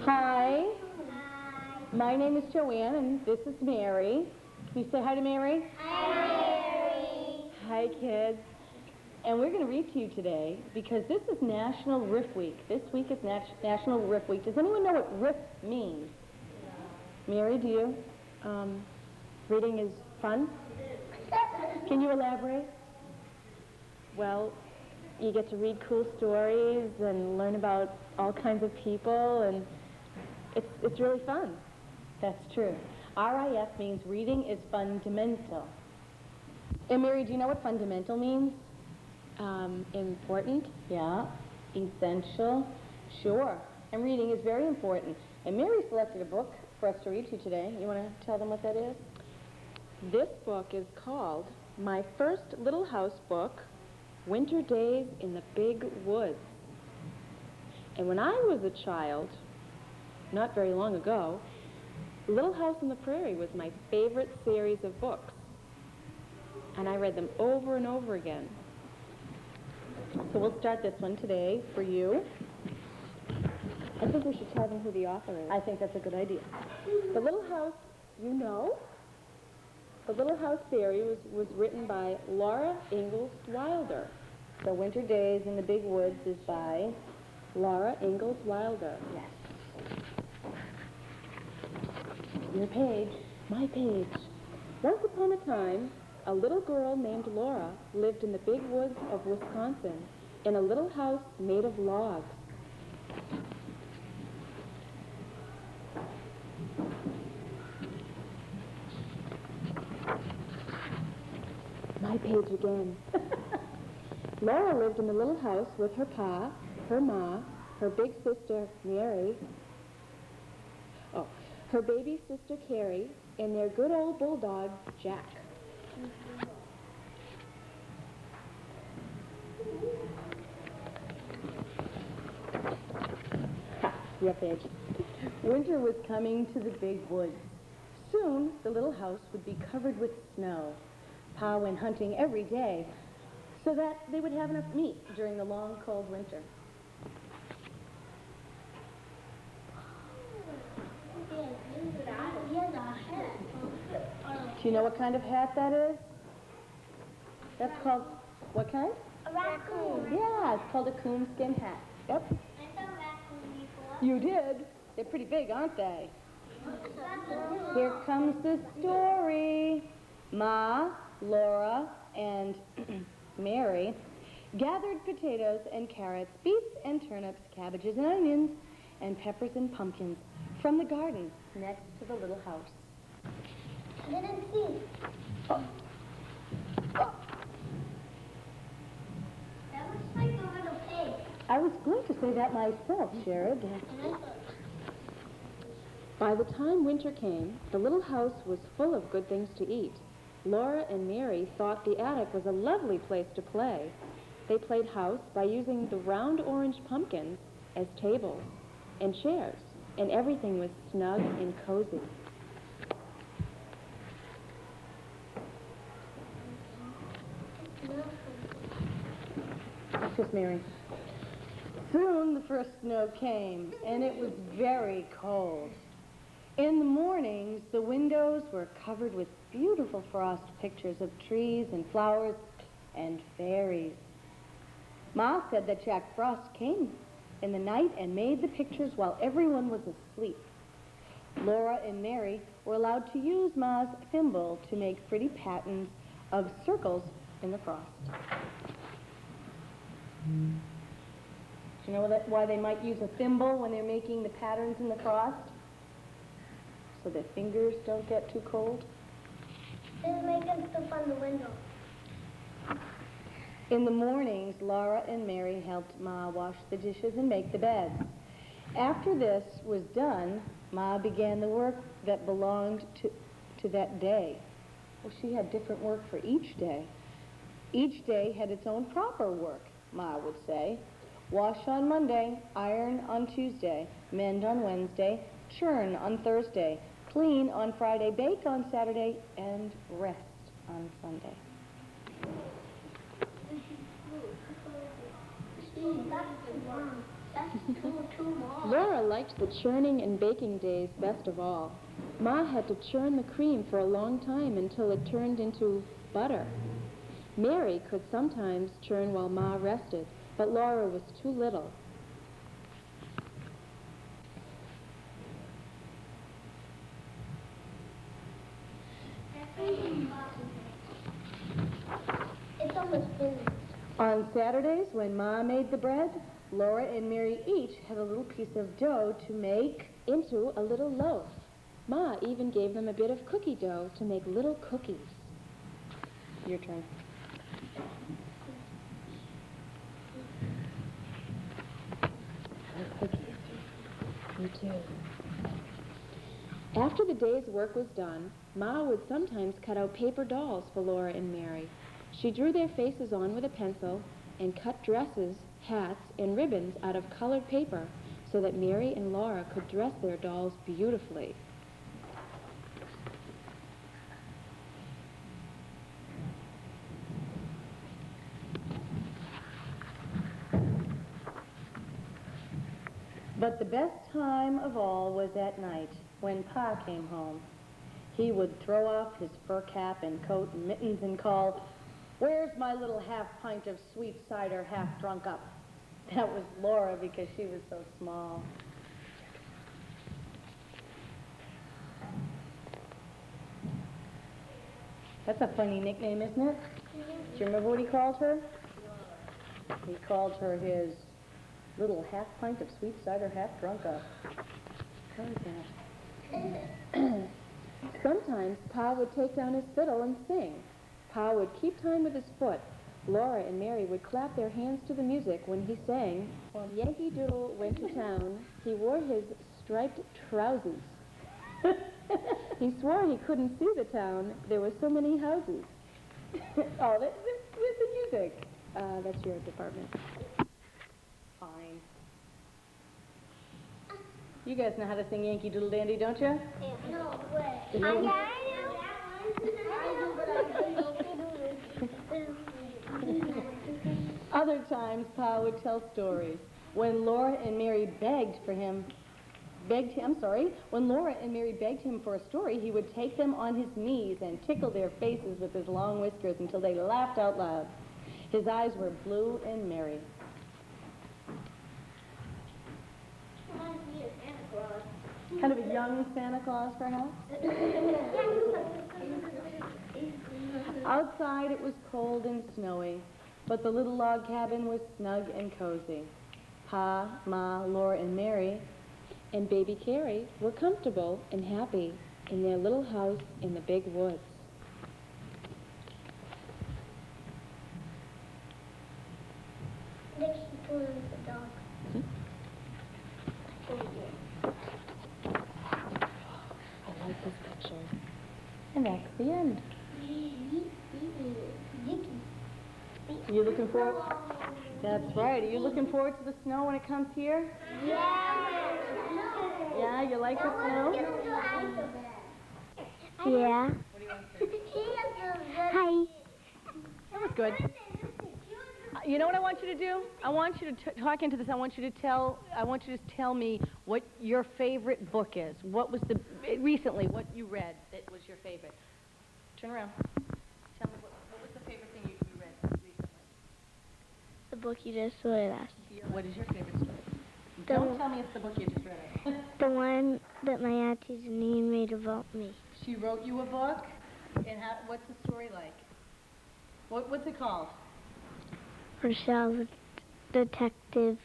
Hi. My name is Joanne, and this is Mary. Can you say hi to Mary? Hi, Mary. Hi, kids. And we're going to read to you today because this is National Riff Week. This week is National Riff Week. Does anyone know what riff means? Mary, do you? Reading is fun? Can you elaborate? Well, you get to read cool stories and learn about all kinds of people, and it's really fun. That's true. RIF means reading is fundamental. And Mary, do you know what fundamental means? Important, yeah. Essential, sure. And reading is very important. And Mary selected a book for us to read to you today. You want to tell them what that is? This book is called My First Little House Book, Winter Days in the Big Woods. And when I was a child, not very long ago, Little House on the Prairie was my favorite series of books. And I read them over and over again. So we'll start this one today for you. I think we should tell them who the author is. I think that's a good idea. The Little House, you know? The Little House series was written by Laura Ingalls Wilder. The Winter Days in the Big Woods is by Laura Ingalls Wilder. Yes. Your page, my page. Once upon a time, a little girl named Laura lived in the big woods of Wisconsin in a little house made of logs. My page again. Laura lived in the little house with her pa, her ma, her big sister Mary, her baby sister Carrie, and their good old bulldog Jack. Your page. Winter was coming to the big woods. Soon, the little house would be covered with snow. Pa went hunting every day so that they would have enough meat during the long, cold winter. Do you know what kind of hat that is? That's called, what kind? A raccoon. Yeah, it's called a coonskin hat. Yep. I saw a raccoon before. You did? They're pretty big, aren't they? Here comes the story. Ma, Laura, and Mary gathered potatoes and carrots, beets and turnips, cabbages and onions, and peppers and pumpkins from the garden next to the little house. I didn't see. That looks like a little pig. I was going to say that myself, Sherrod. By the time winter came, the little house was full of good things to eat. Laura and Mary thought the attic was a lovely place to play. They played house by using the round orange pumpkins as tables and chairs, and everything was snug and cozy. That's just Mary. Soon the first snow came, and it was very cold. In the mornings, the windows were covered with beautiful frost pictures of trees and flowers and fairies. Ma said that Jack Frost came in the night and made the pictures while everyone was asleep. Laura and Mary were allowed to use Ma's thimble to make pretty patterns of circles in the frost. Do you know why they might use a thimble when they're making the patterns in the frost? So their fingers don't get too cold? They're making stuff on the window. In the mornings, Laura and Mary helped Ma wash the dishes and make the beds. After this was done, Ma began the work that belonged to that day. Well, she had different work for each day. Each day had its own proper work, Ma would say. Wash on Monday, iron on Tuesday, mend on Wednesday, churn on Thursday, clean on Friday, bake on Saturday, and rest on Sunday. That's too long. That's Too much. Laura liked the churning and baking days best of all. Ma had to churn the cream for a long time until it turned into butter. Mary could sometimes churn while Ma rested, but Laura was too little. It's almost finished. On Saturdays, when Ma made the bread, Laura and Mary each had a little piece of dough to make into a little loaf. Ma even gave them a bit of cookie dough to make little cookies. Your turn. Cookies. Me too. After the day's work was done, Ma would sometimes cut out paper dolls for Laura and Mary. She drew their faces on with a pencil and cut dresses, hats, and ribbons out of colored paper so that Mary and Laura could dress their dolls beautifully. But the best time of all was at night when Pa came home. He would throw off his fur cap and coat and mittens and call, "Where's my little half pint of sweet cider half drunk up?" That was Laura because she was so small. That's a funny nickname, isn't it? Do you remember what he called her? He called her his little half pint of sweet cider half drunk up. How is that? Sometimes Pa would take down his fiddle and sing. Pa would keep time with his foot. Laura and Mary would clap their hands to the music when he sang, "When Yankee Doodle went to town, he wore his striped trousers." He swore he couldn't see the town. There were so many houses. Oh, that's the music. That's your department. Fine. You guys know how to sing Yankee Doodle Dandy, don't you? No way. Other times, Pa would tell stories. When Laura and Mary when Laura and Mary begged him for a story, he would take them on his knees and tickle their faces with his long whiskers until they laughed out loud. His eyes were blue and merry. Kind of a young Santa Claus, perhaps? Outside it was cold and snowy, but the little log cabin was snug and cozy. Pa, Ma, Laura, and Mary, and baby Carrie were comfortable and happy in their little house in the big woods. Next to the dog. I like this picture. And that's the end. You looking forward? That's right. Are you looking forward to the snow when it comes here? Yeah, you like the snow? Yeah. What do you want to say? Hi. That was good. You know what I want you to do? I want you to talk into this. I want you to tell me what your favorite book is. What was recently what you read that was your favorite? Turn around. Tell me what was the favorite thing you read recently? The book you just read us. What is your favorite story? Don't tell me it's the book you just read. The one that my auntie Janine made about me. She wrote you a book? And what's the story like? What's it called? Rochelle's Detective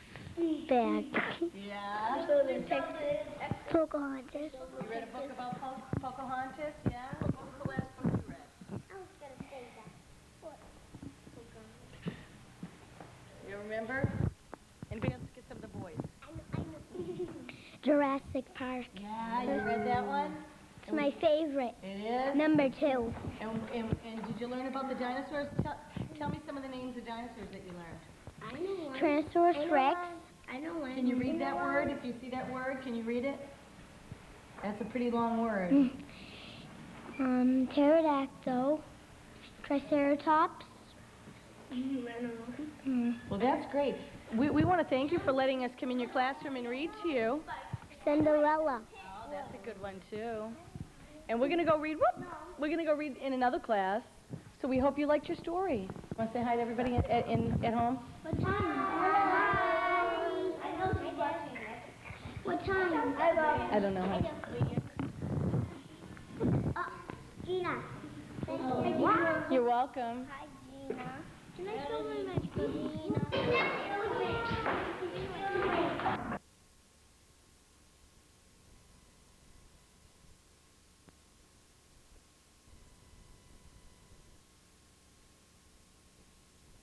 Bag. Yeah? Pocahontas. You read a book about Pocahontas? Yeah? What was the last book you read? I was going to say that. What? You remember? Anybody else get some of the boys? I know. Jurassic Park. Yeah, you read that one? It's my favorite. It is? Number 2. And did you learn about the dinosaurs? Tell me some of the names of dinosaurs that you learned. I know one. Tyrannosaurus Rex. I know one. Can you read that word? If you see that word, can you read it? That's a pretty long word. Pterodactyl. Triceratops. Well, that's great. We want to thank you for letting us come in your classroom and read to you. Cinderella. Oh, that's a good one, too. And we're going to go read, we're going to go read in another class. So we hope you liked your story. Want to say hi to everybody at home? What time? What time? I don't know. Gina. You're welcome. Hi, Gina. Can I show my Gina?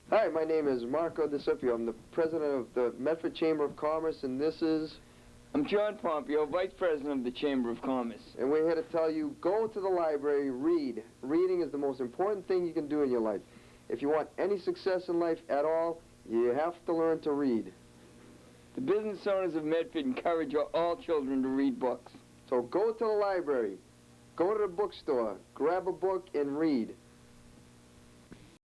Hi, my name is Marco DeCipio. I'm the president of the Medford Chamber of Commerce, and this is... I'm John Pompeo, Vice President of the Chamber of Commerce. And we're here to tell you, go to the library, read. Reading is the most important thing you can do in your life. If you want any success in life at all, you have to learn to read. The business owners of Medford encourage all children to read books. So go to the library, go to the bookstore, grab a book and read.